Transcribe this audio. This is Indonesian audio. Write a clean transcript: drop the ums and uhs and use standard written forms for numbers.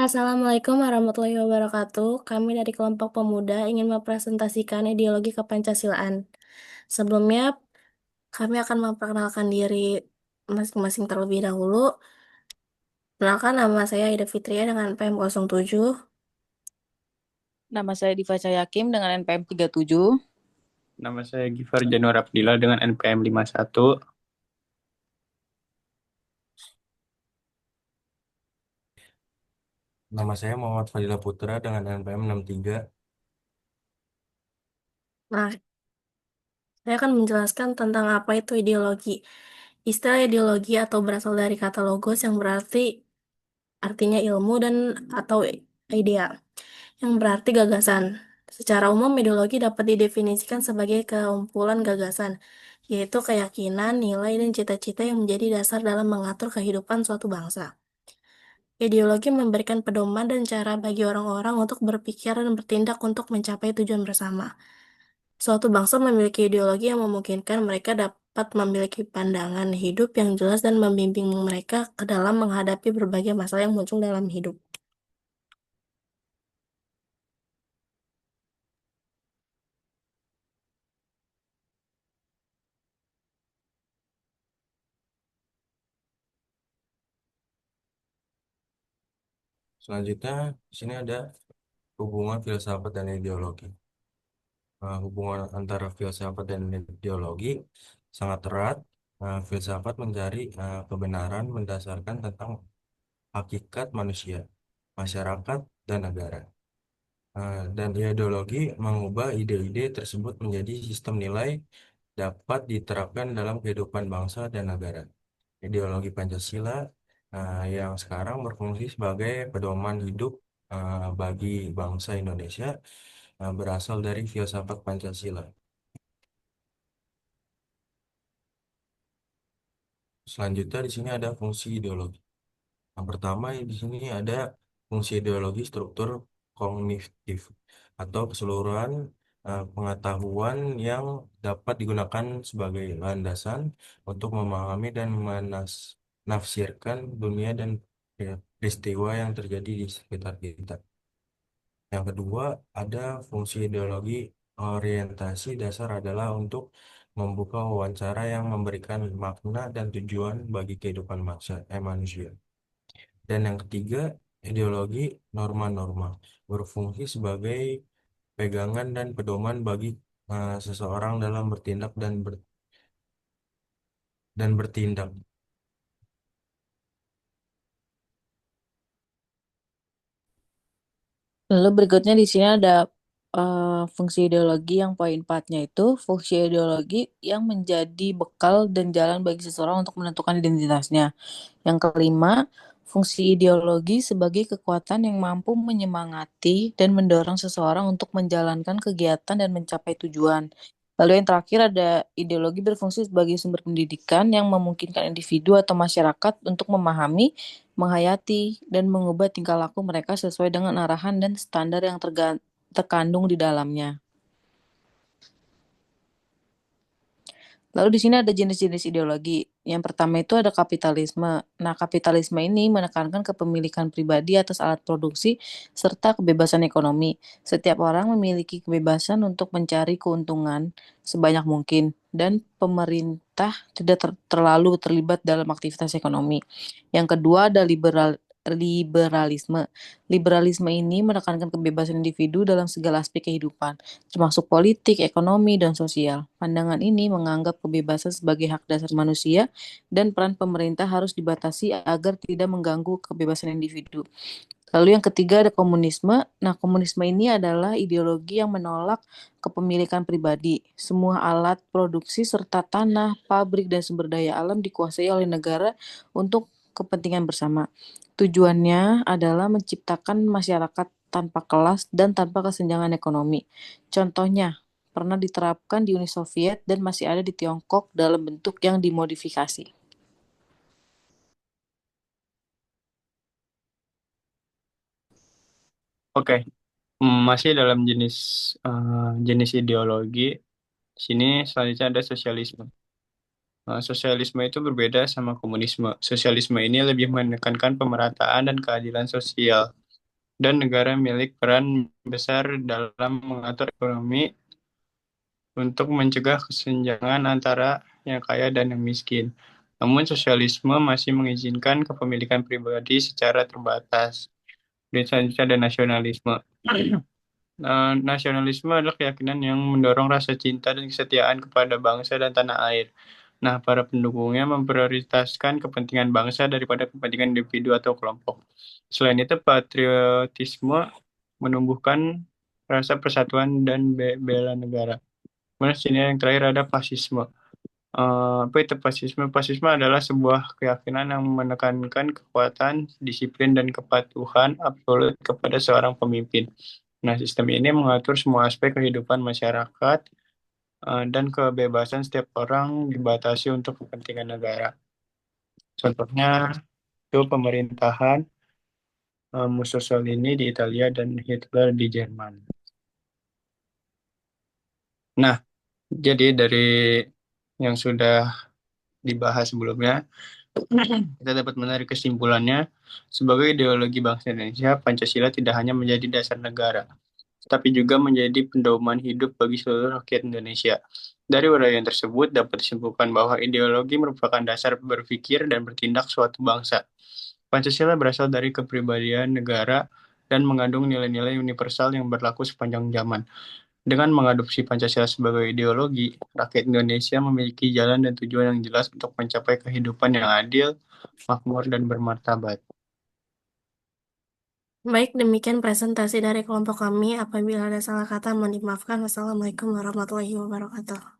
Assalamualaikum warahmatullahi wabarakatuh. Kami dari kelompok pemuda ingin mempresentasikan ideologi kepancasilaan. Sebelumnya, kami akan memperkenalkan diri masing-masing terlebih dahulu. Perkenalkan, nama saya Ida Fitria dengan PM07. Nama saya Diva Cayakim dengan NPM 37. Nama saya Givar Januar Abdillah dengan NPM 51. Nama saya Muhammad Fadila Putra dengan NPM 63. Nah, saya akan menjelaskan tentang apa itu ideologi. Istilah ideologi atau berasal dari kata logos yang berarti artinya ilmu dan atau idea, yang berarti gagasan. Secara umum, ideologi dapat didefinisikan sebagai kumpulan gagasan, yaitu keyakinan, nilai, dan cita-cita yang menjadi dasar dalam mengatur kehidupan suatu bangsa. Ideologi memberikan pedoman dan cara bagi orang-orang untuk berpikir dan bertindak untuk mencapai tujuan bersama. Suatu bangsa memiliki ideologi yang memungkinkan mereka dapat memiliki pandangan hidup yang jelas dan membimbing mereka ke dalam menghadapi berbagai masalah yang muncul dalam hidup. Selanjutnya, di sini ada hubungan filsafat dan ideologi. Hubungan antara filsafat dan ideologi sangat erat. Filsafat mencari kebenaran mendasarkan tentang hakikat manusia, masyarakat, dan negara. Dan ideologi mengubah ide-ide tersebut menjadi sistem nilai dapat diterapkan dalam kehidupan bangsa dan negara. Ideologi Pancasila yang sekarang berfungsi sebagai pedoman hidup bagi bangsa Indonesia berasal dari filsafat Pancasila. Selanjutnya di sini ada fungsi ideologi. Yang pertama di sini ada fungsi ideologi struktur kognitif atau keseluruhan pengetahuan yang dapat digunakan sebagai landasan untuk memahami dan menafsirkan dunia dan peristiwa yang terjadi di sekitar kita. Yang kedua, ada fungsi ideologi orientasi dasar adalah untuk membuka wawancara yang memberikan makna dan tujuan bagi kehidupan manusia. Dan yang ketiga, ideologi norma-norma berfungsi sebagai pegangan dan pedoman bagi seseorang dalam bertindak dan bertindak. Lalu berikutnya di sini ada fungsi ideologi yang poin 4-nya itu fungsi ideologi yang menjadi bekal dan jalan bagi seseorang untuk menentukan identitasnya. Yang kelima, fungsi ideologi sebagai kekuatan yang mampu menyemangati dan mendorong seseorang untuk menjalankan kegiatan dan mencapai tujuan. Lalu yang terakhir ada ideologi berfungsi sebagai sumber pendidikan yang memungkinkan individu atau masyarakat untuk memahami, menghayati, dan mengubah tingkah laku mereka sesuai dengan arahan dan standar yang terkandung di dalamnya. Lalu di sini ada jenis-jenis ideologi. Yang pertama itu ada kapitalisme. Nah, kapitalisme ini menekankan kepemilikan pribadi atas alat produksi serta kebebasan ekonomi. Setiap orang memiliki kebebasan untuk mencari keuntungan sebanyak mungkin dan pemerintah tidak terlalu terlibat dalam aktivitas ekonomi. Yang kedua ada liberalisme. Liberalisme ini menekankan kebebasan individu dalam segala aspek kehidupan termasuk politik, ekonomi, dan sosial. Pandangan ini menganggap kebebasan sebagai hak dasar manusia dan peran pemerintah harus dibatasi agar tidak mengganggu kebebasan individu. Lalu yang ketiga ada komunisme. Nah, komunisme ini adalah ideologi yang menolak kepemilikan pribadi. Semua alat produksi serta tanah, pabrik, dan sumber daya alam dikuasai oleh negara untuk kepentingan bersama. Tujuannya adalah menciptakan masyarakat tanpa kelas dan tanpa kesenjangan ekonomi. Contohnya, pernah diterapkan di Uni Soviet dan masih ada di Tiongkok dalam bentuk yang dimodifikasi. Oke, masih dalam jenis ideologi. Sini selanjutnya ada sosialisme. Sosialisme itu berbeda sama komunisme. Sosialisme ini lebih menekankan pemerataan dan keadilan sosial. dan negara milik peran besar dalam mengatur ekonomi untuk mencegah kesenjangan antara yang kaya dan yang miskin. Namun sosialisme masih mengizinkan kepemilikan pribadi secara terbatas. Dan selanjutnya ada nasionalisme. Nasionalisme adalah keyakinan yang mendorong rasa cinta dan kesetiaan kepada bangsa dan tanah air. Nah, para pendukungnya memprioritaskan kepentingan bangsa daripada kepentingan individu atau kelompok. Selain itu, patriotisme menumbuhkan rasa persatuan dan bela negara. Kemudian sini yang terakhir ada fasisme. Apa itu fasisme? Fasisme adalah sebuah keyakinan yang menekankan kekuatan, disiplin, dan kepatuhan absolut kepada seorang pemimpin. Nah, sistem ini mengatur semua aspek kehidupan masyarakat dan kebebasan setiap orang dibatasi untuk kepentingan negara. Contohnya itu pemerintahan Mussolini di Italia dan Hitler di Jerman. Nah, jadi dari yang sudah dibahas sebelumnya, kita dapat menarik kesimpulannya, sebagai ideologi bangsa Indonesia, Pancasila tidak hanya menjadi dasar negara, tapi juga menjadi pedoman hidup bagi seluruh rakyat Indonesia. Dari uraian tersebut dapat disimpulkan bahwa ideologi merupakan dasar berpikir dan bertindak suatu bangsa. Pancasila berasal dari kepribadian negara dan mengandung nilai-nilai universal yang berlaku sepanjang zaman. Dengan mengadopsi Pancasila sebagai ideologi, rakyat Indonesia memiliki jalan dan tujuan yang jelas untuk mencapai kehidupan yang adil, makmur, dan bermartabat. Baik, demikian presentasi dari kelompok kami. Apabila ada salah kata, mohon dimaafkan. Wassalamualaikum warahmatullahi wabarakatuh.